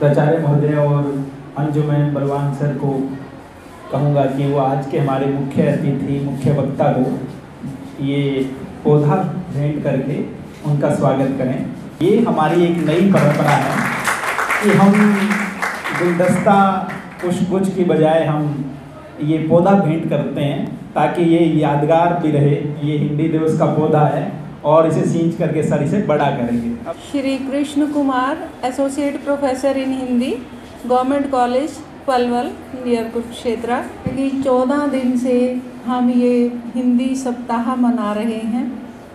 प्राचार्य महोदय और अंजुमन बलवान सर को कहूँगा कि वो आज के हमारे मुख्य अतिथि, मुख्य वक्ता को ये पौधा भेंट करके उनका स्वागत करें। ये हमारी एक नई परंपरा है कि हम गुलदस्ता पुष्पगुच्छ की बजाय हम ये पौधा भेंट करते हैं, ताकि ये यादगार भी रहे। ये हिंदी दिवस का पौधा है और इसे सींच करके सर इसे बड़ा करेंगे। Shri Krishna Kumar, associate professor in Hindi, government college Palwal, near Kurukshetra. कि 14 दिन से हम ये हिंदी सप्ताह मना रहे हैं,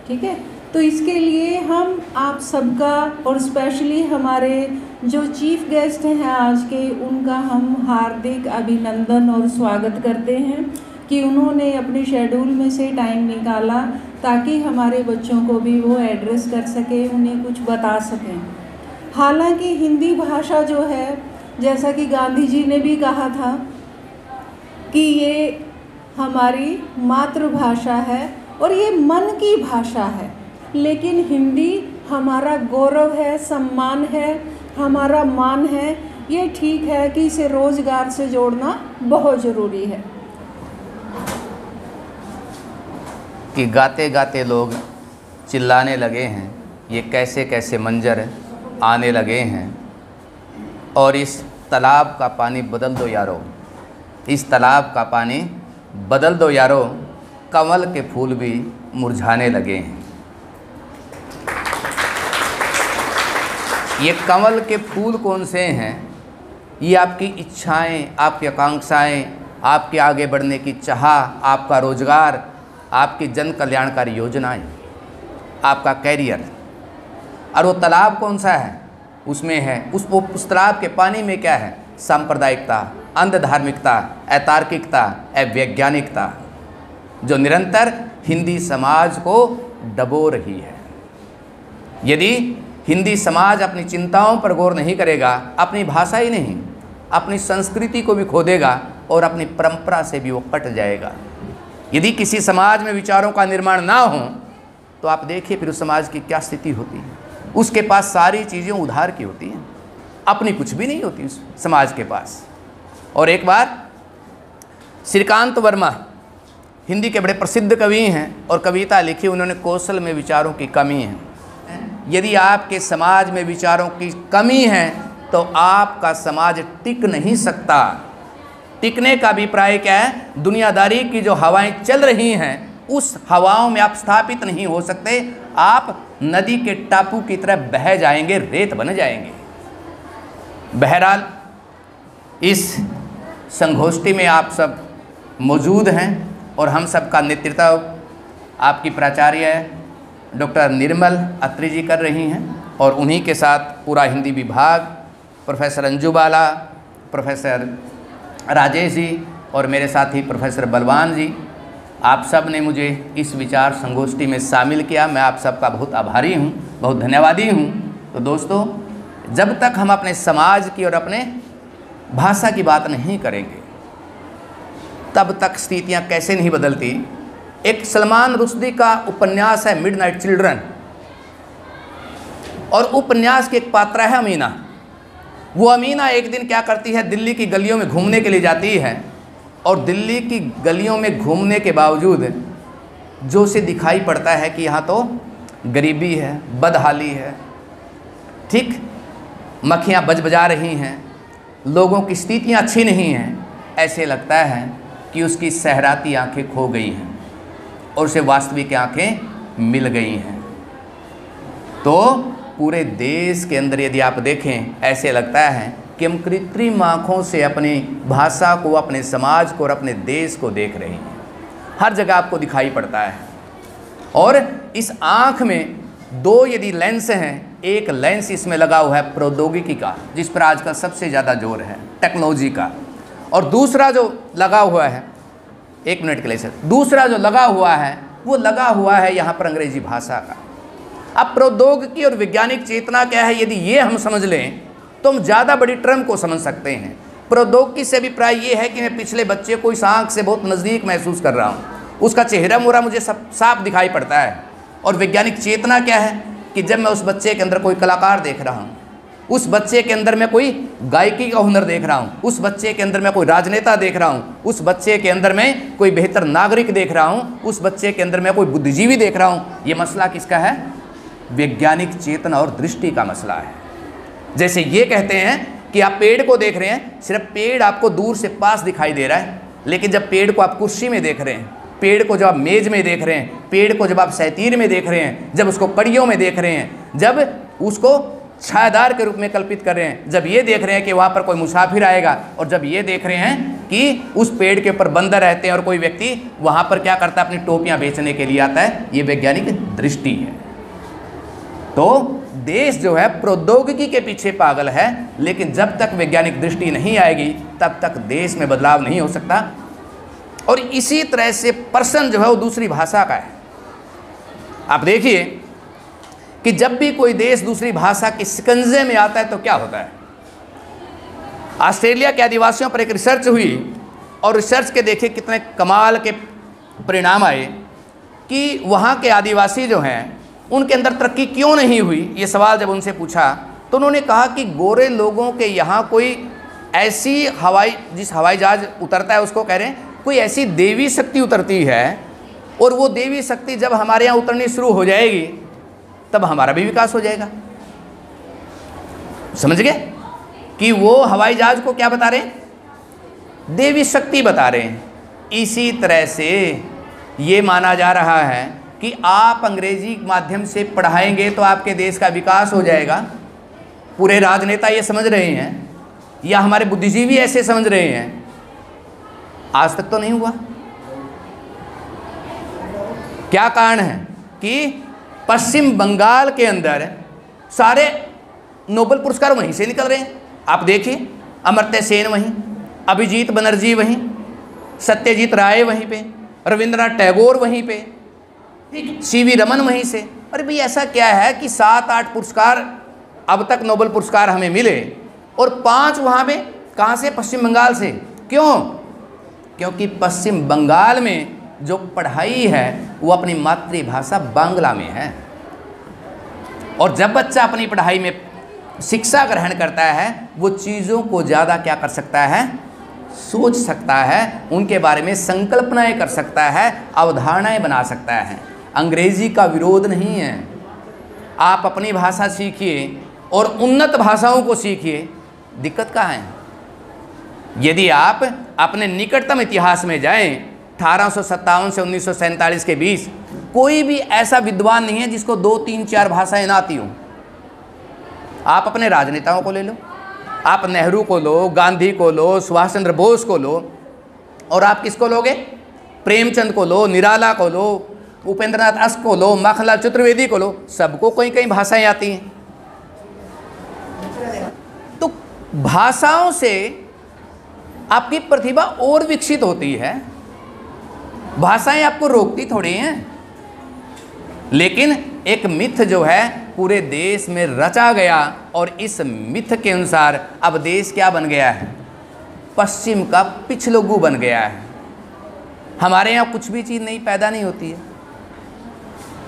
ठीक है। तो इसके लिए हम आप सबका और स्पेशली हमारे जो चीफ गेस्ट हैं आज के, उनका हम हार्दिक अभिनंदन और स्वागत करते हैं कि उन्होंने अपने शेड्यूल में से टाइम निकाला ताकि हमारे बच्चों को भी वो एड्रेस कर सके, उन्हें कुछ बता सकें। हालांकि हिंदी भाषा जो है, जैसा कि गांधी जी ने भी कहा था कि ये हमारी मातृभाषा है और ये मन की भाषा है, लेकिन हिंदी हमारा गौरव है, सम्मान है, हमारा मान है। ये ठीक है कि इसे रोज़गार से जोड़ना बहुत ज़रूरी है। कि गाते गाते लोग चिल्लाने लगे हैं, ये कैसे कैसे मंजर आने लगे हैं। और इस तालाब का पानी बदल दो यारो, इस तालाब का पानी बदल दो यारो, कमल के फूल भी मुरझाने लगे हैं। ये कमल के फूल कौन से हैं? ये आपकी इच्छाएं, आपकी आकांक्षाएं, आपके आगे बढ़ने की चाह, आपका रोजगार, आपकी जन कल्याणकारी योजनाएं, आपका कैरियर। और वो तालाब कौन सा है? उसमें है उस तालाब के पानी में क्या है? सांप्रदायिकता, अंधधार्मिकता, अतार्किकता, अवैज्ञानिकता, जो निरंतर हिंदी समाज को डबो रही है। यदि हिंदी समाज अपनी चिंताओं पर गौर नहीं करेगा, अपनी भाषा ही नहीं, अपनी संस्कृति को भी खो देगा और अपनी परंपरा से भी वो कट जाएगा। यदि किसी समाज में विचारों का निर्माण ना हो तो आप देखिए फिर उस समाज की क्या स्थिति होती है। उसके पास सारी चीज़ें उधार की होती हैं, अपनी कुछ भी नहीं होती उस समाज के पास। और एक बार श्रीकांत वर्मा हिंदी के बड़े प्रसिद्ध कवि हैं और कविता लिखी उन्होंने, कौशल में विचारों की कमी है। यदि आपके समाज में विचारों की कमी है तो आपका समाज टिक नहीं सकता। टिकने का अभिप्राय क्या है? दुनियादारी की जो हवाएं चल रही हैं उस हवाओं में आप स्थापित नहीं हो सकते। आप नदी के टापू की तरह बह जाएंगे, रेत बन जाएंगे। बहरहाल इस संगोष्ठी में आप सब मौजूद हैं और हम सब का नेतृत्व आपकी प्राचार्य डॉक्टर निर्मल अत्री जी कर रही हैं और उन्हीं के साथ पूरा हिंदी विभाग, प्रोफेसर अंजू बाला, प्रोफेसर राजेश जी और मेरे साथी प्रोफेसर बलवान जी, आप सब ने मुझे इस विचार संगोष्ठी में शामिल किया। मैं आप सबका बहुत आभारी हूँ, बहुत धन्यवादी हूँ। तो दोस्तों, जब तक हम अपने समाज की और अपने भाषा की बात नहीं करेंगे तब तक स्थितियाँ कैसे नहीं बदलती। एक सलमान रुश्दी का उपन्यास है मिडनाइट चिल्ड्रन, और उपन्यास की एक पात्रा है अमीना। वो अमीना एक दिन क्या करती है, दिल्ली की गलियों में घूमने के लिए जाती है और दिल्ली की गलियों में घूमने के बावजूद जो उसे दिखाई पड़ता है कि यहाँ तो गरीबी है, बदहाली है, ठीक, मक्खियाँ बजबजा रही हैं, लोगों की स्थितियाँ अच्छी नहीं हैं। ऐसे लगता है कि उसकी सहराती आंखें खो गई हैं और उसे वास्तविक आंखें मिल गई हैं। तो पूरे देश के अंदर यदि आप देखें, ऐसे लगता है कि हम कृत्रिम आँखों से अपनी भाषा को, अपने समाज को और अपने देश को देख रहे हैं। हर जगह आपको दिखाई पड़ता है। और इस आँख में दो यदि लेंस हैं, एक लेंस इसमें लगा हुआ है प्रौद्योगिकी का, जिस पर आज का सबसे ज़्यादा जोर है, टेक्नोलॉजी का, और दूसरा जो लगा हुआ है, एक मिनट के लिए सर, दूसरा जो लगा हुआ है वो लगा हुआ है यहाँ पर अंग्रेजी भाषा का। अब प्रौद्योगिकी और वैज्ञानिक चेतना क्या है, यदि ये हम समझ लें तो हम ज़्यादा बड़ी टर्म को समझ सकते हैं। प्रौद्योगिकी से अभिप्राय ये है कि मैं पिछले बच्चे को इस आँख से बहुत नज़दीक महसूस कर रहा हूँ, उसका चेहरा मोहरा मुझे सब साफ दिखाई पड़ता है। और वैज्ञानिक चेतना क्या है कि जब मैं उस बच्चे के अंदर कोई कलाकार देख रहा हूँ, उस बच्चे के अंदर मैं कोई गायकी का हुनर देख रहा हूँ, उस बच्चे के अंदर मैं कोई राजनेता देख रहा हूँ, उस बच्चे के अंदर मैं कोई बेहतर नागरिक देख रहा हूँ, उस बच्चे के अंदर मैं कोई बुद्धिजीवी देख रहा हूँ। ये मसला किसका है? वैज्ञानिक चेतना और दृष्टि का मसला है। जैसे ये कहते हैं कि आप पेड़ को देख रहे हैं, सिर्फ पेड़ आपको दूर से पास दिखाई दे रहा है, लेकिन जब पेड़ को आप कुर्सी में देख रहे हैं, पेड़ को जब आप मेज में देख रहे हैं, पेड़ को जब आप सैतीर में देख रहे हैं, जब उसको कड़ियों में देख रहे हैं, जब उसको छायादार के रूप में कल्पित कर रहे हैं, जब ये देख रहे हैं कि वहाँ पर कोई मुसाफिर आएगा, और जब ये देख रहे हैं कि उस पेड़ के ऊपर बंदर रहते हैं और कोई व्यक्ति वहाँ पर क्या करता है, अपनी टोपियाँ बेचने के लिए आता है, ये वैज्ञानिक दृष्टि है। तो देश जो है प्रौद्योगिकी के पीछे पागल है, लेकिन जब तक वैज्ञानिक दृष्टि नहीं आएगी तब तक देश में बदलाव नहीं हो सकता। और इसी तरह से पर्सन जो है वो दूसरी भाषा का है। आप देखिए कि जब भी कोई देश दूसरी भाषा के शिकंजे में आता है तो क्या होता है। ऑस्ट्रेलिया के आदिवासियों पर एक रिसर्च हुई, और रिसर्च के देखिए कितने कमाल के परिणाम आए कि वहाँ के आदिवासी जो हैं उनके अंदर तरक्की क्यों नहीं हुई। ये सवाल जब उनसे पूछा तो उन्होंने कहा कि गोरे लोगों के यहाँ कोई ऐसी जिस हवाई जहाज उतरता है उसको कह रहे हैं कोई ऐसी देवी शक्ति उतरती है, और वो देवी शक्ति जब हमारे यहाँ उतरनी शुरू हो जाएगी तब हमारा भी विकास हो जाएगा। समझ गए कि वो हवाई जहाज को क्या बता रहे हैं? देवी शक्ति बता रहे हैं। इसी तरह से ये माना जा रहा है कि आप अंग्रेजी माध्यम से पढ़ाएंगे तो आपके देश का विकास हो जाएगा। पूरे राजनेता ये समझ रहे हैं, या हमारे बुद्धिजीवी ऐसे समझ रहे हैं। आज तक तो नहीं हुआ। क्या कारण है कि पश्चिम बंगाल के अंदर सारे नोबेल पुरस्कार वहीं से निकल रहे हैं। आप देखिए, अमर्त्य सेन वहीं, अभिजीत बनर्जी वहीं, सत्यजीत राय वहीं पे, रविंद्रनाथ टैगोर वहीं पे, ठीक, सीवी रमन वहीं से। अरे भाई ऐसा क्या है कि 7-8 पुरस्कार अब तक नोबेल पुरस्कार हमें मिले, और 5 वहाँ पे कहाँ से? पश्चिम बंगाल से। क्यों? क्योंकि पश्चिम बंगाल में जो पढ़ाई है वो अपनी मातृभाषा बांग्ला में है। और जब बच्चा अपनी पढ़ाई में शिक्षा ग्रहण करता है वो चीज़ों को ज़्यादा क्या कर सकता है? सोच सकता है, उनके बारे में संकल्पनाएं कर सकता है, अवधारणाएं बना सकता है। अंग्रेजी का विरोध नहीं है। आप अपनी भाषा सीखिए और उन्नत भाषाओं को सीखिए। दिक्कत कहाँ है? यदि आप अपने निकटतम इतिहास में जाएं, 1857 से 1947 के बीच कोई भी ऐसा विद्वान नहीं है जिसको 2, 3, 4 भाषाएं ना आती हों। आप अपने राजनेताओं को ले लो, आप नेहरू को लो, गांधी को लो, सुभाष चंद्र बोस को लो, और आप किसको लोगे? प्रेमचंद को लो, निराला को लो, उपेंद्रनाथ अश्क को लो, माखनलाल चतुर्वेदी को लो, सबको कोई कई भाषाएं आती हैं। तो भाषाओं से आपकी प्रतिभा और विकसित होती है। भाषाएं आपको रोकती थोड़ी हैं। लेकिन एक मिथ जो है पूरे देश में रचा गया, और इस मिथ के अनुसार अब देश क्या बन गया है? पश्चिम का पिछलोगू बन गया है। हमारे यहाँ कुछ भी चीज़ नहीं पैदा नहीं होती है,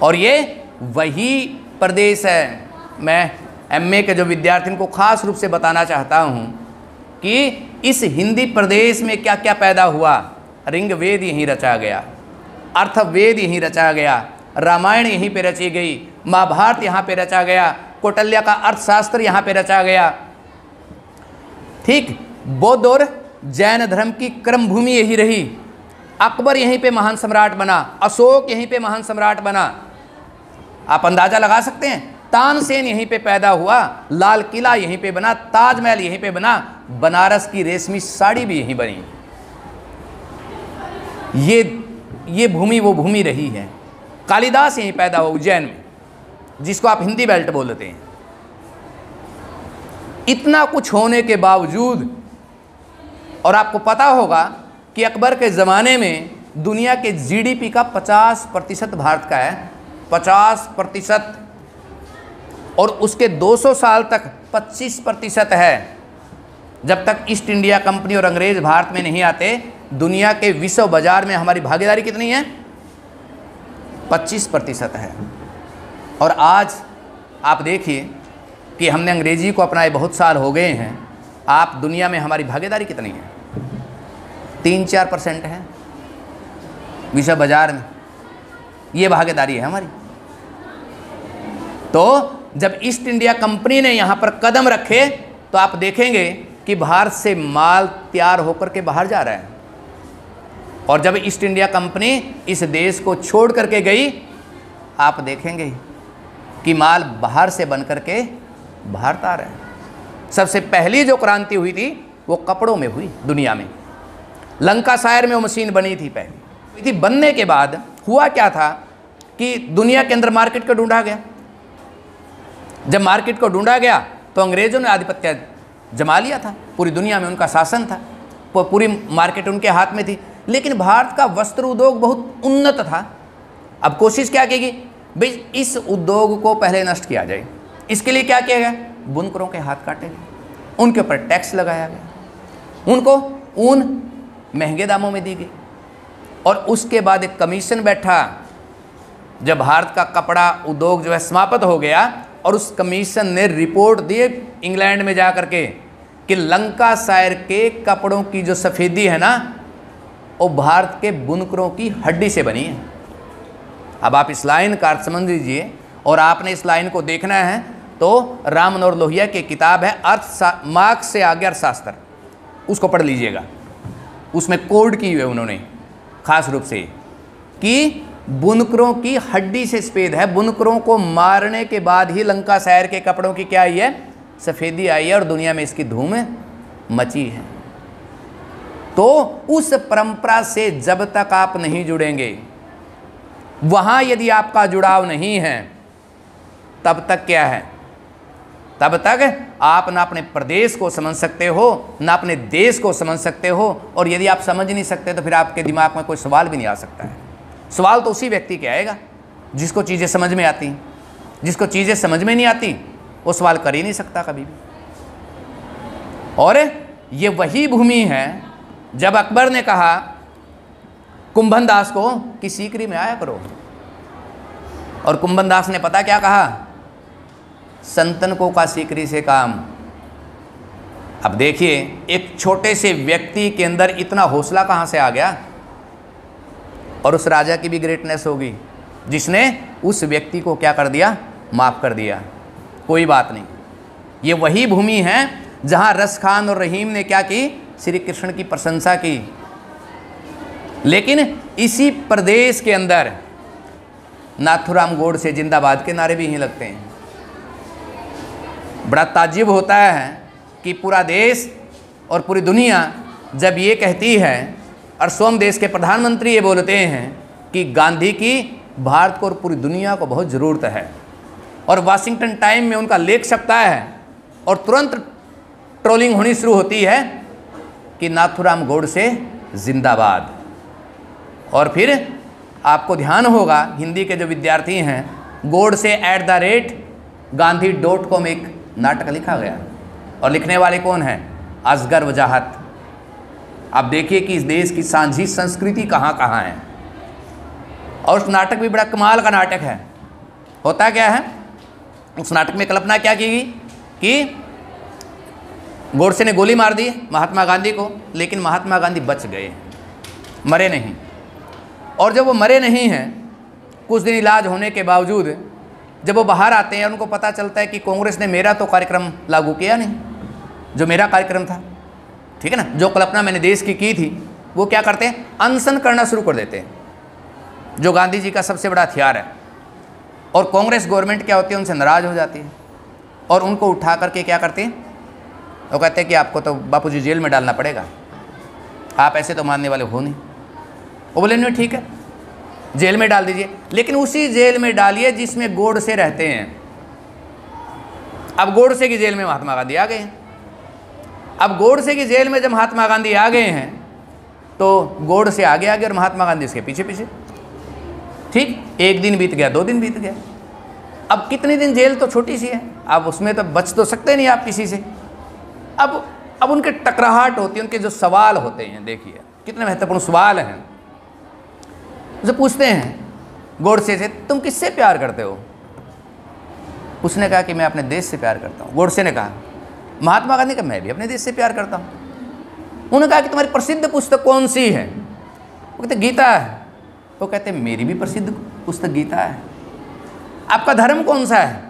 और ये वही प्रदेश है। मैं एमए के जो विद्यार्थियों को खास रूप से बताना चाहता हूँ कि इस हिंदी प्रदेश में क्या क्या पैदा हुआ। ऋग्वेद यहीं रचा गया, अर्थवेद यहीं रचा गया, रामायण यहीं पे रची गई, महाभारत यहाँ पे रचा गया, कौटिल्य का अर्थशास्त्र यहाँ पे रचा गया। ठीक, बौद्ध और जैन धर्म की कर्म भूमि यही रही। अकबर यहीं पे महान सम्राट बना, अशोक यहीं पे महान सम्राट बना। आप अंदाजा लगा सकते हैं, तानसेन यहीं पे पैदा हुआ, लाल किला यहीं पे बना, ताजमहल यहीं पे बना, बनारस की रेशमी साड़ी भी यहीं बनी। ये भूमि वो भूमि रही है। कालिदास यहीं पैदा हुआ उज्जैन में, जिसको आप हिंदी बेल्ट बोलते हैं। इतना कुछ होने के बावजूद, और आपको पता होगा कि अकबर के ज़माने में दुनिया के जीडीपी का 50% भारत का है, 50%, और उसके 200 साल तक 25% है। जब तक ईस्ट इंडिया कंपनी और अंग्रेज भारत में नहीं आते, दुनिया के विश्व बाजार में हमारी भागीदारी कितनी है? 25% है। और आज आप देखिए कि हमने अंग्रेजी को अपनाए बहुत साल हो गए हैं, आप दुनिया में हमारी भागीदारी कितनी है? 3-4% है विश्व बाजार में, ये भागीदारी है हमारी। तो जब ईस्ट इंडिया कंपनी ने यहाँ पर कदम रखे तो आप देखेंगे कि भारत से माल तैयार होकर के बाहर जा रहा है, और जब ईस्ट इंडिया कंपनी इस देश को छोड़ करके गई, आप देखेंगे कि माल बाहर से बन करके भारत आ रहा है। सबसे पहली जो क्रांति हुई थी वो कपड़ों में हुई दुनिया में। लंकाशायर में वो मशीन बनी थी पहली थी। बनने के बाद हुआ क्या था कि दुनिया के अंदर मार्केट को ढूंढा गया। जब मार्केट को ढूंढा गया तो अंग्रेजों ने आधिपत्य जमा लिया था, पूरी दुनिया में उनका शासन था, पूरी मार्केट उनके हाथ में थी। लेकिन भारत का वस्त्र उद्योग बहुत उन्नत था। अब कोशिश क्या की गई, भाई इस उद्योग को पहले नष्ट किया जाए। इसके लिए क्या किया गया, बुनकरों के हाथ काटे गए, उनके ऊपर टैक्स लगाया गया, उनको ऊन महंगे दामों में दी गई, और उसके बाद एक कमीशन बैठा। जब भारत का कपड़ा उद्योग जो है समाप्त हो गया, और उस कमीशन ने रिपोर्ट दी इंग्लैंड में जा करके कि लंकाशायर के कपड़ों की जो सफ़ेदी है ना, वो भारत के बुनकरों की हड्डी से बनी है। अब आप इस लाइन का अर्थ समझ लीजिए, और आपने इस लाइन को देखना है तो राम मनोहर लोहिया की किताब है मार्क्स से आगे अर्थशास्त्र, उसको पढ़ लीजिएगा। उसमें कोड की हुई है उन्होंने खास रूप से कि बुनकरों की हड्डी से सफ़ेद है। बुनकरों को मारने के बाद ही लंकाशायर के कपड़ों की क्या आई है, सफ़ेदी आई है, और दुनिया में इसकी धूम मची है। तो उस परंपरा से जब तक आप नहीं जुड़ेंगे, वहाँ यदि आपका जुड़ाव नहीं है, तब तक क्या है, तब तक आप ना अपने प्रदेश को समझ सकते हो, ना अपने देश को समझ सकते हो। और यदि आप समझ नहीं सकते तो फिर आपके दिमाग में कोई सवाल भी नहीं आ सकता है। सवाल तो उसी व्यक्ति के आएगा जिसको चीज़ें समझ में आती। जिसको चीज़ें समझ में नहीं आती वो सवाल कर ही नहीं सकता कभी भी। और ये वही भूमि है जब अकबर ने कहा कुंभन दास को कि सीकरी में आया करो, और कुंभन दास ने पता क्या कहा, संतन को का सीकरी से काम। अब देखिए एक छोटे से व्यक्ति के अंदर इतना हौसला कहाँ से आ गया, और उस राजा की भी ग्रेटनेस होगी जिसने उस व्यक्ति को क्या कर दिया, माफ़ कर दिया। कोई बात नहीं, ये वही भूमि है जहाँ रस खान और रहीम ने क्या की, श्री कृष्ण की प्रशंसा की। लेकिन इसी प्रदेश के अंदर नाथुराम गोडसे जिंदाबाद के नारे भी यहीं लगते हैं। बड़ा ताज्जुब होता है कि पूरा देश और पूरी दुनिया जब ये कहती है, और स्वयं देश के प्रधानमंत्री ये बोलते हैं कि गांधी की भारत को और पूरी दुनिया को बहुत ज़रूरत है, और वाशिंगटन टाइम में उनका लेख छपता है और तुरंत ट्रोलिंग होनी शुरू होती है कि नाथुराम गोडसे जिंदाबाद। और फिर आपको ध्यान होगा, हिंदी के जो विद्यार्थी हैं, godse@gandhi.com एक नाटक लिखा गया, और लिखने वाले कौन हैं, असगर वजाहत। आप देखिए कि इस देश की सांझी संस्कृति कहाँ कहाँ है। और उस नाटक भी बड़ा कमाल का नाटक है। होता क्या है, उस नाटक में कल्पना क्या की गई कि गोडसे ने गोली मार दी महात्मा गांधी को, लेकिन महात्मा गांधी बच गए, मरे नहीं। और जब वो मरे नहीं हैं, कुछ दिन इलाज होने के बावजूद जब वो बाहर आते हैं, उनको पता चलता है कि कांग्रेस ने मेरा तो कार्यक्रम लागू किया नहीं, जो मेरा कार्यक्रम था, ठीक है ना, जो कल्पना मैंने देश की थी, वो क्या करते हैं, अनशन करना शुरू कर देते हैं, जो गांधी जी का सबसे बड़ा हथियार है। और कांग्रेस गवर्नमेंट क्या होती है, उनसे नाराज़ हो जाती है, और उनको उठा करके क्या करते हैं, वो कहते हैं कि आपको तो बापूजी जेल में डालना पड़ेगा, आप ऐसे तो मानने वाले हो नहीं। वो बोले नहीं ठीक है, जेल में डाल दीजिए, लेकिन उसी जेल में डालिए जिसमें गोडसे रहते हैं। अब गोडसे की जेल में महात्मा गांधी आ गए हैं। अब गोडसे की जेल में जब महात्मा गांधी आ गए हैं, तो गोडसे आगे आगे और महात्मा गांधी इसके पीछे पीछे। ठीक, एक दिन बीत गया, 2 दिन बीत गया, अब कितने दिन जेल तो छोटी सी है, अब उसमें तो बच तो सकते नहीं आप किसी से। अब उनके टकराहट होती है, उनके जो सवाल होते हैं, देखिए कितने महत्वपूर्ण सवाल हैं। उसे पूछते हैं गोडसे से, तुम किससे प्यार करते हो? उसने कहा कि मैं अपने देश से प्यार करता हूँ। गोडसे ने कहा, महात्मा गांधी का मैं भी अपने देश से प्यार करता हूँ। उन्होंने कहा कि तुम्हारी प्रसिद्ध पुस्तक कौन सी है? वो कहते गीता है। वो कहते मेरी भी प्रसिद्ध पुस्तक गीता है। आपका धर्म कौन सा है?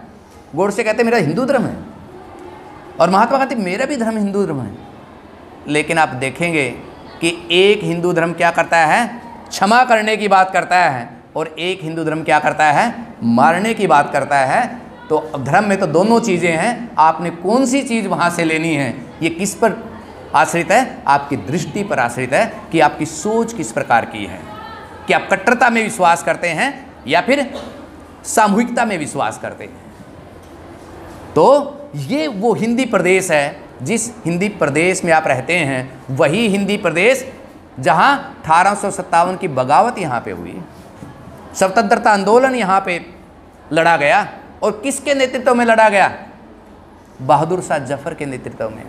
गोडसे कहते मेरा हिंदू धर्म है। और महात्मा गांधी मेरा भी धर्म हिंदू धर्म है। लेकिन आप देखेंगे कि एक हिंदू धर्म क्या करता है? क्षमा करने की बात करता है, और एक हिंदू धर्म क्या करता है? मारने की बात करता है। तो धर्म में तो दोनों चीज़ें हैं, आपने कौन सी चीज़ वहाँ से लेनी है, ये किस पर आश्रित है? आपकी दृष्टि पर आश्रित है कि आपकी सोच किस प्रकार की है, कि आप कट्टरता में विश्वास करते हैं या फिर सामूहिकता में विश्वास करते हैं। तो ये वो हिंदी प्रदेश है, जिस हिंदी प्रदेश में आप रहते हैं वही हिंदी प्रदेश जहाँ 1857 की बगावत यहाँ पे हुई, स्वतंत्रता आंदोलन यहाँ पे लड़ा गया। और किसके नेतृत्व में लड़ा गया? बहादुर शाह जफर के नेतृत्व में।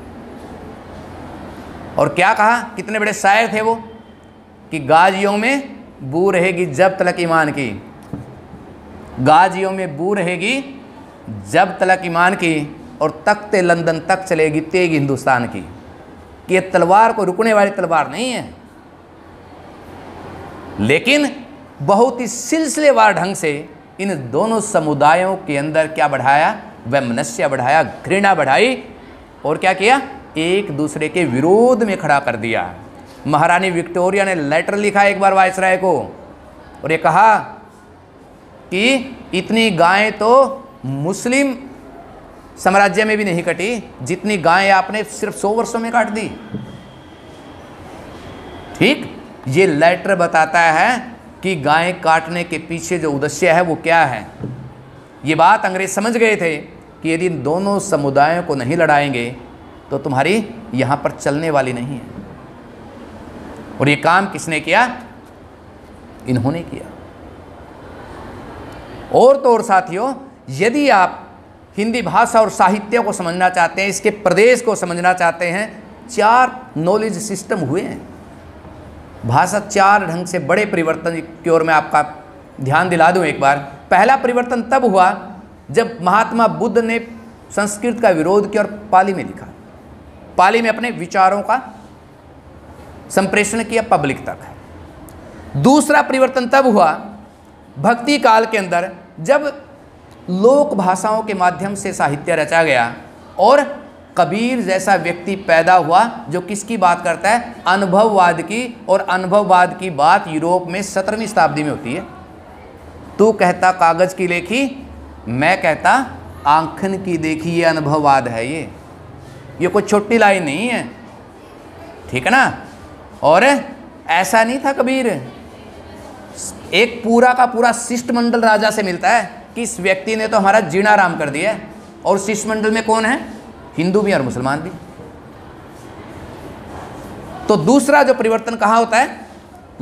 और क्या कहा? कितने बड़े शायर थे वो, कि गाजियों में बू रहेगी जब तलक ईमान की, गाजियों में बू रहेगी जब तलक ईमान की, और तख्ते लंदन तक चलेगी तेग हिंदुस्तान की। कि ये तलवार को रुकने वाली तलवार नहीं है, लेकिन बहुत ही सिलसिलेवार ढंग से इन दोनों समुदायों के अंदर क्या बढ़ाया? वैमनस्य बढ़ाया, घृणा बढ़ाई, और क्या किया? एक दूसरे के विरोध में खड़ा कर दिया। महारानी विक्टोरिया ने लेटर लिखा एक बार वायसराय को, और ये कहा कि इतनी गायें तो मुस्लिम साम्राज्य में भी नहीं कटी जितनी गायें आपने सिर्फ 100 वर्षों में काट दी। ठीक, ये लेटर बताता है कि गायें काटने के पीछे जो उद्देश्य है वो क्या है। ये बात अंग्रेज समझ गए थे कि यदि इन दोनों समुदायों को नहीं लड़ाएंगे तो तुम्हारी यहाँ पर चलने वाली नहीं है। और ये काम किसने किया? इन्होंने किया। और तो और साथियों, यदि आप हिंदी भाषा और साहित्य को समझना चाहते हैं, इसके प्रदेश को समझना चाहते हैं, 4 नॉलेज सिस्टम हुए हैं। भाषा 4 ढंग से बड़े परिवर्तन की ओर मैं आपका ध्यान दिला दूं एक बार। पहला परिवर्तन तब हुआ जब महात्मा बुद्ध ने संस्कृत का विरोध किया और पाली में लिखा, पाली में अपने विचारों का संप्रेषण किया पब्लिक तक। दूसरा परिवर्तन तब हुआ भक्ति काल के अंदर, जब लोक भाषाओं के माध्यम से साहित्य रचा गया और कबीर जैसा व्यक्ति पैदा हुआ जो किसकी बात करता है? अनुभववाद की। और अनुभववाद की बात यूरोप में 17वीं शताब्दी में होती है। तू कहता कागज़ की लेखी, मैं कहता आंखन की देखी, ये अनुभववाद है। ये कोई छोटी लाइन नहीं है, ठीक है ना। और ऐसा नहीं था कबीर, एक पूरा का पूरा शिष्टमंडल राजा से मिलता है कि इस व्यक्ति ने तो हमारा जीना आराम कर दिया है। और शिष्टमंडल में कौन है? हिंदू भी और मुसलमान भी। तो दूसरा जो परिवर्तन कहाँ होता है?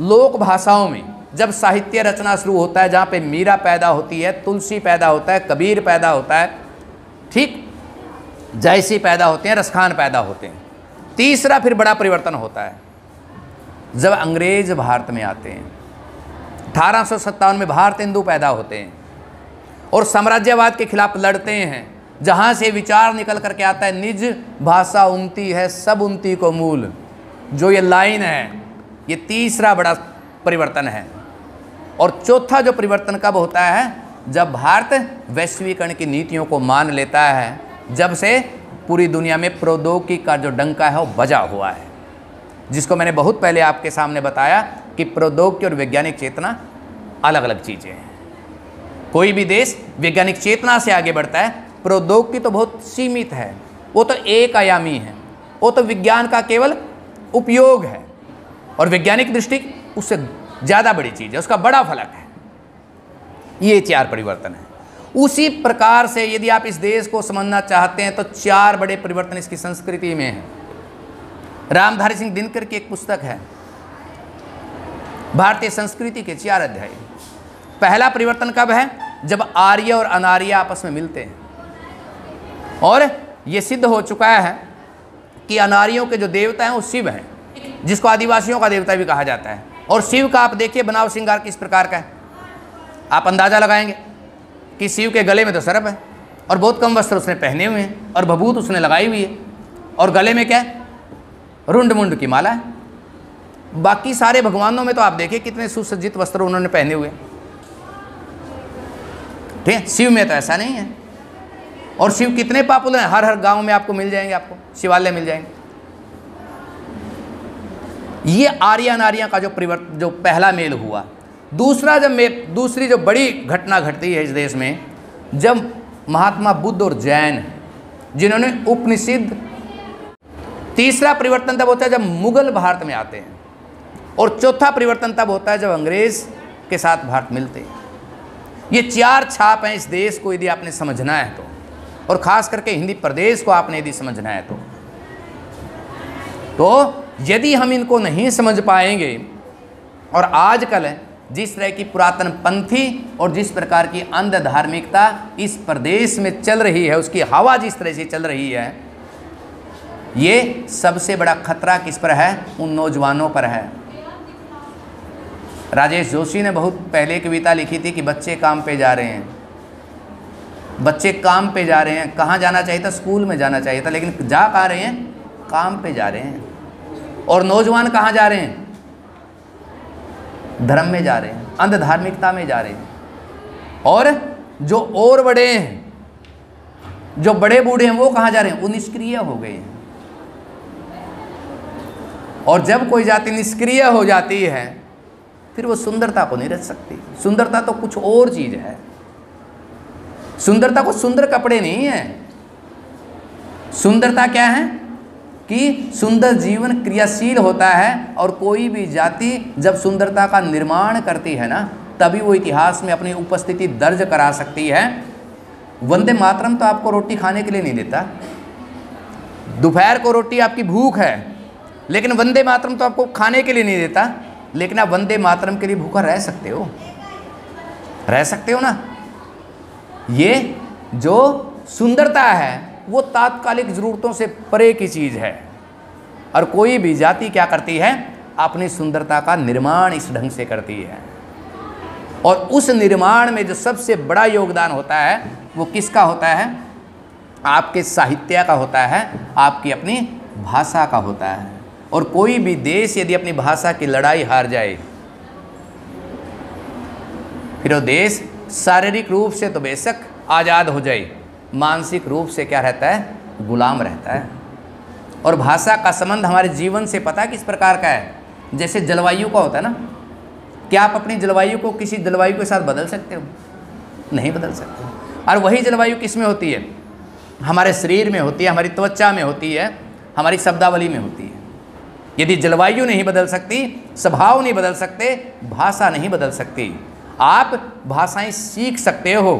लोक भाषाओं में जब साहित्य रचना शुरू होता है, जहाँ पे मीरा पैदा होती है, तुलसी पैदा होता है, कबीर पैदा होता है, ठीक, जयसी पैदा होते हैं, रसखान पैदा होते हैं। तीसरा फिर बड़ा परिवर्तन होता है जब अंग्रेज भारत में आते हैं। 1857 में भारत हिंदू पैदा होते हैं और साम्राज्यवाद के खिलाफ लड़ते हैं, जहाँ से विचार निकल करके आता है, निज भाषा उन्नति है सब उन्नति को मूल। जो ये लाइन है, ये तीसरा बड़ा परिवर्तन है। और चौथा जो परिवर्तन कब होता है? जब भारत वैश्वीकरण की नीतियों को मान लेता है, जब से पूरी दुनिया में प्रौद्योगिकी का जो डंका है वो बजा हुआ है, जिसको मैंने बहुत पहले आपके सामने बताया कि प्रौद्योगिकी और वैज्ञानिक चेतना अलग अलग चीज़ें हैं। कोई भी देश वैज्ञानिक चेतना से आगे बढ़ता है, प्रौद्योगिकी तो बहुत सीमित है, वो तो एक आयामी है, वो तो विज्ञान का केवल उपयोग है, और वैज्ञानिक दृष्टि उससे ज़्यादा बड़ी चीज़ है, उसका बड़ा फलक है। ये 4 परिवर्तन है। उसी प्रकार से यदि आप इस देश को समझना चाहते हैं तो 4 बड़े परिवर्तन इसकी संस्कृति में है। रामधारी सिंह दिनकर की एक पुस्तक है, भारतीय संस्कृति के 4 अध्याय। पहला परिवर्तन कब है? जब आर्य और अनार्य आपस में मिलते हैं, और ये सिद्ध हो चुका है कि अनार्यों के जो देवता हैं वो शिव हैं, जिसको आदिवासियों का देवता भी कहा जाता है। और शिव का आप देखिए बनाव श्रृंगार किस प्रकार का है, आप अंदाजा लगाएंगे कि शिव के गले में तो सर्प है, और बहुत कम वस्त्र उसने पहने हुए हैं और भभूत उसने लगाई हुई है और गले में क्या है, रुंड मुंड की माला है। बाकी सारे भगवानों में तो आप देखिए कितने सुसज्जित वस्त्र उन्होंने पहने हुए, ठीक है। शिव में तो ऐसा नहीं है। और शिव कितने पॉपुलर हैं, हर हर गांव में आपको मिल जाएंगे, आपको शिवालय मिल जाएंगे। ये आर्य अनार्य का जो पहला मेल हुआ। दूसरा दूसरी जो बड़ी घटना घटती है इस देश में, जब महात्मा बुद्ध और जैन जिन्होंने उपनिषद, तीसरा परिवर्तन तब होता है जब मुगल भारत में आते हैं, और चौथा परिवर्तन तब होता है जब अंग्रेज के साथ भारत मिलते हैं। ये 4 छाप हैं इस देश को यदि आपने समझना है तो, और ख़ास करके हिंदी प्रदेश को आपने यदि समझना है तो यदि हम इनको नहीं समझ पाएंगे, और आजकल जिस तरह की पुरातन पंथी और जिस प्रकार की अंध धार्मिकता इस प्रदेश में चल रही है, उसकी हवा जिस तरह से चल रही है, ये सबसे बड़ा खतरा किस पर है, उन नौजवानों पर है। राजेश जोशी ने बहुत पहले कविता लिखी थी कि बच्चे काम पे जा रहे हैं, बच्चे काम पे जा रहे हैं। कहाँ जाना चाहिए था, स्कूल में जाना चाहिए था, लेकिन जा कहाँ रहे हैं, काम पे जा रहे हैं। और नौजवान कहाँ जा रहे हैं, धर्म में जा रहे हैं, अंध धार्मिकता में जा रहे हैं। और जो और बड़े हैं, जो बड़े बूढ़े हैं, वो कहाँ जा रहे हैं, वो निष्क्रिय हो गए हैं। और जब कोई जाति निष्क्रिय हो जाती है फिर वो सुंदरता को नहीं रच सकती। सुंदरता तो कुछ और चीज़ है। सुंदरता को सुंदर कपड़े नहीं है। सुंदरता क्या है कि सुंदर जीवन क्रियाशील होता है, और कोई भी जाति जब सुंदरता का निर्माण करती है ना, तभी वो इतिहास में अपनी उपस्थिति दर्ज करा सकती है। वंदे मातरम तो आपको रोटी खाने के लिए नहीं देता। दोपहर को रोटी आपकी भूख है, लेकिन वंदे मातरम तो आपको खाने के लिए नहीं देता। लेकिन आप वंदे मातरम के लिए भूखा रह सकते हो, रह सकते हो ना। ये जो सुंदरता है वो तात्कालिक ज़रूरतों से परे की चीज़ है, और कोई भी जाति क्या करती है, अपनी सुंदरता का निर्माण इस ढंग से करती है। और उस निर्माण में जो सबसे बड़ा योगदान होता है वो किसका होता है, आपके साहित्य का होता है, आपकी अपनी भाषा का होता है। और कोई भी देश यदि अपनी भाषा की लड़ाई हार जाए, फिर वो देश शारीरिक रूप से तो बेशक आज़ाद हो जाए, मानसिक रूप से क्या रहता है, गुलाम रहता है। और भाषा का संबंध हमारे जीवन से पता किस प्रकार का है, जैसे जलवायु का होता है ना। क्या आप अपनी जलवायु को किसी जलवायु के साथ बदल सकते हो, नहीं बदल सकते। और वही जलवायु किस में होती है, हमारे शरीर में होती है, हमारी त्वचा में होती है, हमारी शब्दावली में होती है। यदि जलवायु नहीं बदल सकती, स्वभाव नहीं बदल सकते, भाषा नहीं बदल सकती। आप भाषाएं सीख सकते हो,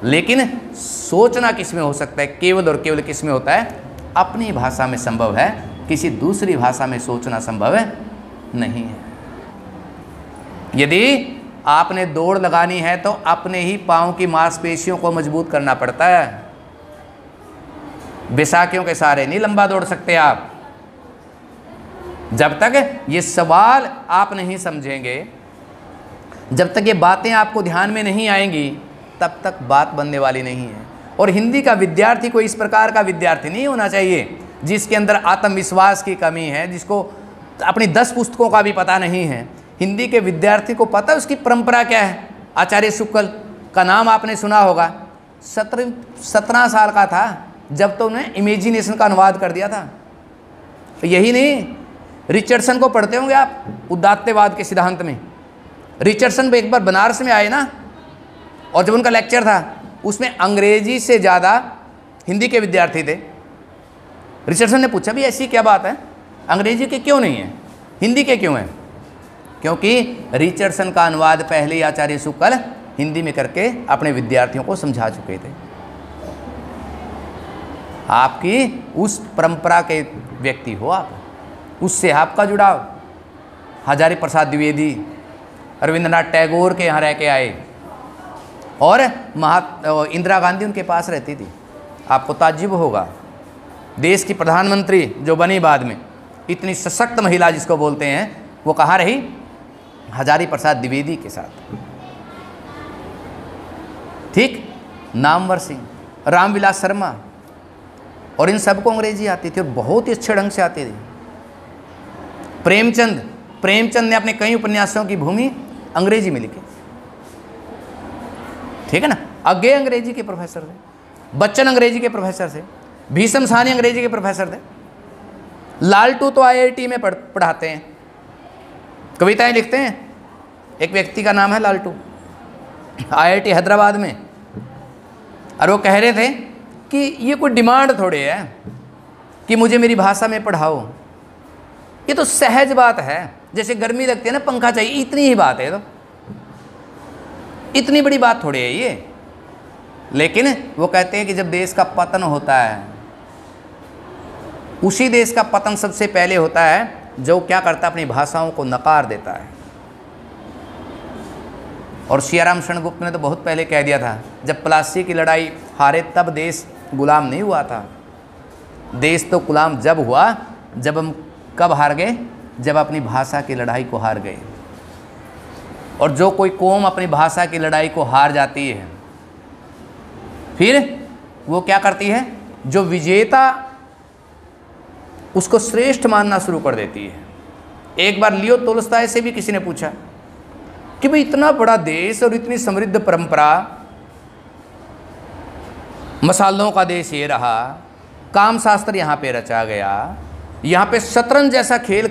लेकिन सोचना किस में हो सकता है, केवल और केवल किस में होता है, अपनी भाषा में संभव है। किसी दूसरी भाषा में सोचना संभव नहीं है। यदि आपने दौड़ लगानी है तो अपने ही पाँव की मांसपेशियों को मजबूत करना पड़ता है। बैसाखियों के सहारे नहीं लंबा दौड़ सकते आप। जब तक ये सवाल आप नहीं समझेंगे, जब तक ये बातें आपको ध्यान में नहीं आएंगी, तब तक बात बनने वाली नहीं है। और हिंदी का विद्यार्थी कोई इस प्रकार का विद्यार्थी नहीं होना चाहिए जिसके अंदर आत्मविश्वास की कमी है, जिसको अपनी 10 पुस्तकों का भी पता नहीं है। हिंदी के विद्यार्थी को पता है उसकी परंपरा क्या है। आचार्य शुक्ल का नाम आपने सुना होगा। 17 साल का था जब तो उन्हें इमेजिनेशन का अनुवाद कर दिया था। तो यही नहीं, रिचर्डसन को पढ़ते होंगे आप उदात्तवाद के सिद्धांत में। रिचर्डसन एक बार बनारस में आए ना, और जब उनका लेक्चर था उसमें अंग्रेजी से ज़्यादा हिंदी के विद्यार्थी थे। रिचर्डसन ने पूछा भी ऐसी क्या बात है, अंग्रेजी के क्यों नहीं है, हिंदी के क्यों हैं? क्योंकि रिचर्डसन का अनुवाद पहले ही आचार्य शुक्ल हिंदी में करके अपने विद्यार्थियों को समझा चुके थे। आपकी उस परंपरा के व्यक्ति हो आप, उससे आपका जुड़ाव। हजारी प्रसाद द्विवेदी रविंद्रनाथ टैगोर के यहाँ रह के आए, और इंदिरा गांधी उनके पास रहती थी। आपको ताज्जुब होगा, देश की प्रधानमंत्री जो बनी बाद में, इतनी सशक्त महिला जिसको बोलते हैं, वो कहाँ रही, हजारी प्रसाद द्विवेदी के साथ। ठीक, नामवर सिंह, रामविलास शर्मा, और इन सबको अंग्रेजी आती थी और बहुत ही अच्छे ढंग से आती थी। प्रेमचंद ने अपने कई उपन्यासों की भूमि अंग्रेजी में लिखी, ठीक है ना। अज्ञे अंग्रेजी के प्रोफेसर थे, बच्चन अंग्रेजी के प्रोफेसर थे, भीषम साहनी अंग्रेजी के प्रोफेसर थे, लालटू तो IIT में पढ़ाते हैं, कविताएं लिखते हैं। एक व्यक्ति का नाम है लालटू, IIT हैदराबाद में, और वो कह रहे थे कि ये कोई डिमांड थोड़ी है कि मुझे मेरी भाषा में पढ़ाओ, ये तो सहज बात है, जैसे गर्मी लगती है ना पंखा चाहिए, इतनी ही बात है, तो इतनी बड़ी बात थोड़ी है ये। लेकिन वो कहते हैं कि जब देश का पतन होता है, उसी देश का पतन सबसे पहले होता है जो क्या करता है, अपनी भाषाओं को नकार देता है। और सियाराम शरण गुप्त ने तो बहुत पहले कह दिया था, जब प्लासी की लड़ाई हारे तब देश गुलाम नहीं हुआ था। देश तो गुलाम जब हुआ, जब हम कब हार गए, जब अपनी भाषा की लड़ाई को हार गए। और जो कोई कौम अपनी भाषा की लड़ाई को हार जाती है, फिर वो क्या करती है, जो विजेता उसको श्रेष्ठ मानना शुरू कर देती है। एक बार लियो तोल्स्ताय से भी किसी ने पूछा कि भाई इतना बड़ा देश और इतनी समृद्ध परंपरा, मसालों का देश ये रहा, काम शास्त्र यहाँ पे रचा गया, यहाँ पे शतरंज जैसा खेल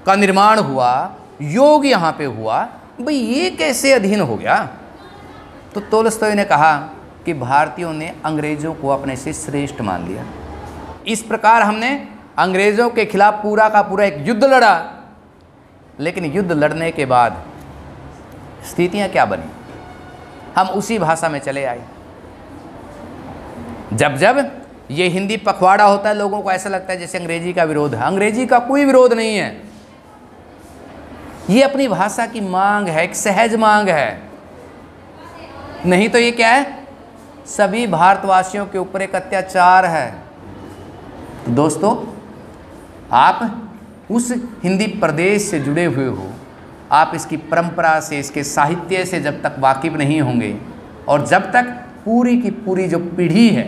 का निर्माण हुआ, योग यहाँ पे हुआ, भाई ये कैसे अधीन हो गया। तो तोल्स्ताय ने कहा कि भारतीयों ने अंग्रेज़ों को अपने से श्रेष्ठ मान लिया। इस प्रकार हमने अंग्रेज़ों के खिलाफ पूरा का पूरा एक युद्ध लड़ा, लेकिन युद्ध लड़ने के बाद स्थितियां क्या बनी, हम उसी भाषा में चले आए। जब जब ये हिंदी पखवाड़ा होता है, लोगों को ऐसा लगता है जैसे अंग्रेजी का विरोध है। अंग्रेजी का कोई विरोध नहीं है, ये अपनी भाषा की मांग है, एक सहज मांग है। नहीं तो ये क्या है, सभी भारतवासियों के ऊपर एक अत्याचार है। तो दोस्तों, आप उस हिंदी प्रदेश से जुड़े हुए हो, आप इसकी परंपरा से, इसके साहित्य से जब तक वाकिफ नहीं होंगे, और जब तक पूरी की पूरी जो पीढ़ी है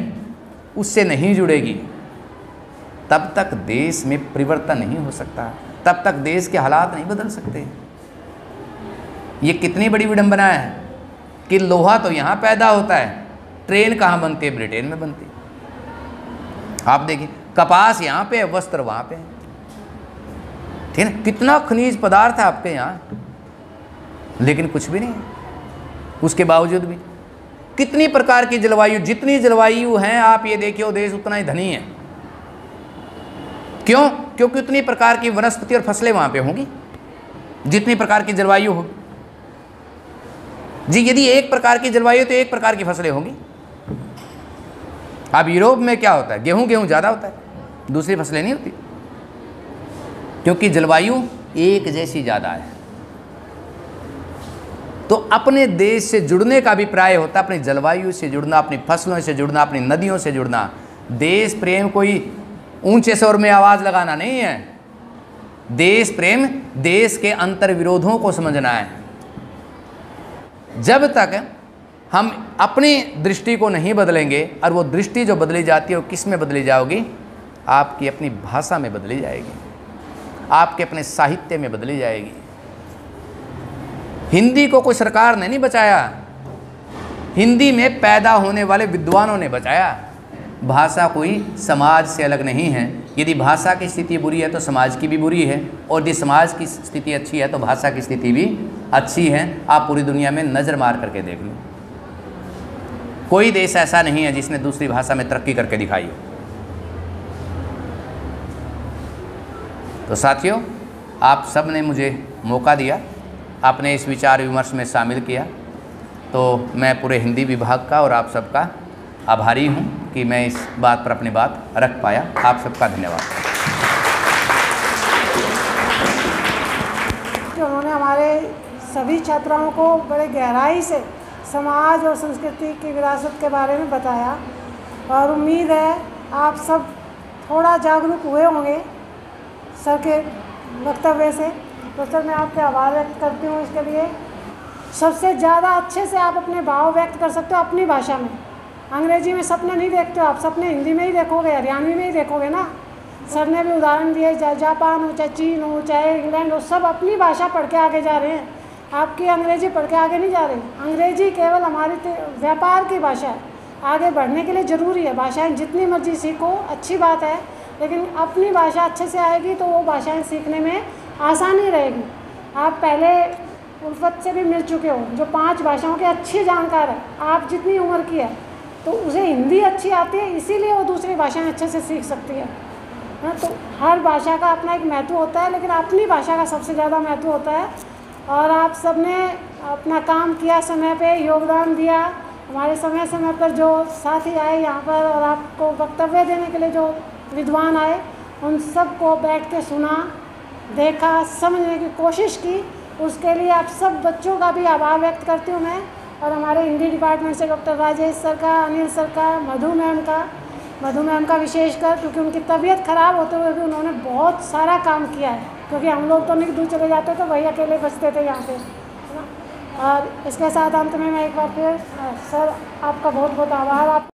उससे नहीं जुड़ेगी, तब तक देश में परिवर्तन नहीं हो सकता, तब तक देश के हालात नहीं बदल सकते। ये कितनी बड़ी विडंबना है कि लोहा तो यहाँ पैदा होता है, ट्रेन कहाँ बनती है, ब्रिटेन में बनती है। आप देखिए, कपास यहाँ पे है, वस्त्र वहाँ पे है, ठीक है। कितना खनिज पदार्थ है आपके यहाँ, लेकिन कुछ भी नहीं है। उसके बावजूद भी कितनी प्रकार की जलवायु, जितनी जलवायु है आप ये देखिए, वो देश उतना ही धनी है। क्यों? क्योंकि उतनी प्रकार की वनस्पति और फसलें वहाँ पे होंगी जितनी प्रकार की जलवायु होगी। जी, यदि एक प्रकार की जलवायु तो एक प्रकार की फसलें होंगी। अब यूरोप में क्या होता है, गेहूं ज़्यादा होता है, दूसरी फसलें नहीं होती, क्योंकि जलवायु एक जैसी ज़्यादा है। तो अपने देश से जुड़ने का अभिप्राय होता है अपनी जलवायु से जुड़ना, अपनी फसलों से जुड़ना, अपनी नदियों से जुड़ना। देश प्रेम कोई ऊंचे स्वर में आवाज़ लगाना नहीं है। देश प्रेम देश के अंतर विरोधों को समझना है। जब तक हम अपनी दृष्टि को नहीं बदलेंगे, और वो दृष्टि जो बदली जाती है वो किस में बदली जाओगी, आपकी अपनी भाषा में बदली जाएगी, आपके अपने साहित्य में बदली जाएगी। हिंदी को कोई सरकार ने नहीं बचाया, हिंदी में पैदा होने वाले विद्वानों ने बचाया। भाषा कोई समाज से अलग नहीं है। यदि भाषा की स्थिति बुरी है तो समाज की भी बुरी है, और यदि समाज की स्थिति अच्छी है तो भाषा की स्थिति भी अच्छी है। आप पूरी दुनिया में नज़र मार करके देख लो, कोई देश ऐसा नहीं है जिसने दूसरी भाषा में तरक्की करके दिखाई हो। तो साथियों, आप सब ने मुझे मौका दिया, आपने इस विचार विमर्श में शामिल किया, तो मैं पूरे हिंदी विभाग का और आप सबका आभारी हूं कि मैं इस बात पर अपनी बात रख पाया। आप सबका धन्यवाद। उन्होंने हमारे सभी छात्राओं को बड़े गहराई से समाज और संस्कृति की विरासत के बारे में बताया, और उम्मीद है आप सब थोड़ा जागरूक हुए होंगे सर के वक्तव्य से। तो सर, मैं आपके आभार व्यक्त करती हूँ इसके लिए। सबसे ज़्यादा अच्छे से आप अपने भाव व्यक्त कर सकते हो अपनी भाषा में, अंग्रेजी में सपने नहीं देखते हो आप, सपने हिंदी में ही देखोगे, हरियाणवी में ही देखोगे ना। सर ने भी उदाहरण दिए, जापान हो, चाहे चीन हो, चाहे इंग्लैंड हो, सब अपनी भाषा पढ़ के आगे जा रहे हैं। आपकी अंग्रेजी पढ़ के आगे नहीं जा रही। अंग्रेजी केवल हमारी व्यापार की भाषा है, आगे बढ़ने के लिए ज़रूरी है। भाषाएं जितनी मर्जी सीखो अच्छी बात है, लेकिन अपनी भाषा अच्छे से आएगी तो वो भाषाएं सीखने में आसानी रहेगी। आप पहले उल्फत से भी मिल चुके हो, जो 5 भाषाओं के अच्छी जानकार है। आप जितनी उम्र की है तो उसे हिंदी अच्छी आती है, इसीलिए वो दूसरी भाषाएं अच्छे से सीख सकती है। तो हर भाषा का अपना एक महत्व होता है, लेकिन अपनी भाषा का सबसे ज़्यादा महत्व होता है। और आप सबने अपना काम किया, समय पे योगदान दिया। हमारे समय समय पर जो साथी आए यहाँ पर और आपको वक्तव्य देने के लिए जो विद्वान आए, उन सब को बैठ के सुना, देखा, समझने की कोशिश की। उसके लिए आप सब बच्चों का भी आभार व्यक्त करती हूँ मैं, और हमारे हिंदी डिपार्टमेंट से डॉक्टर राजेश सर का, अनिल सर का, मधु मैम का विशेषकर, क्योंकि उनकी तबीयत ख़राब होते हुए भी उन्होंने बहुत सारा काम किया है। क्योंकि हम लोग तो नहीं दूर चले जाते तो वही अकेले बचते थे यहाँ पे, है ना। और इसके साथ अंत में मैं एक बार फिर सर आपका बहुत बहुत आभार। आप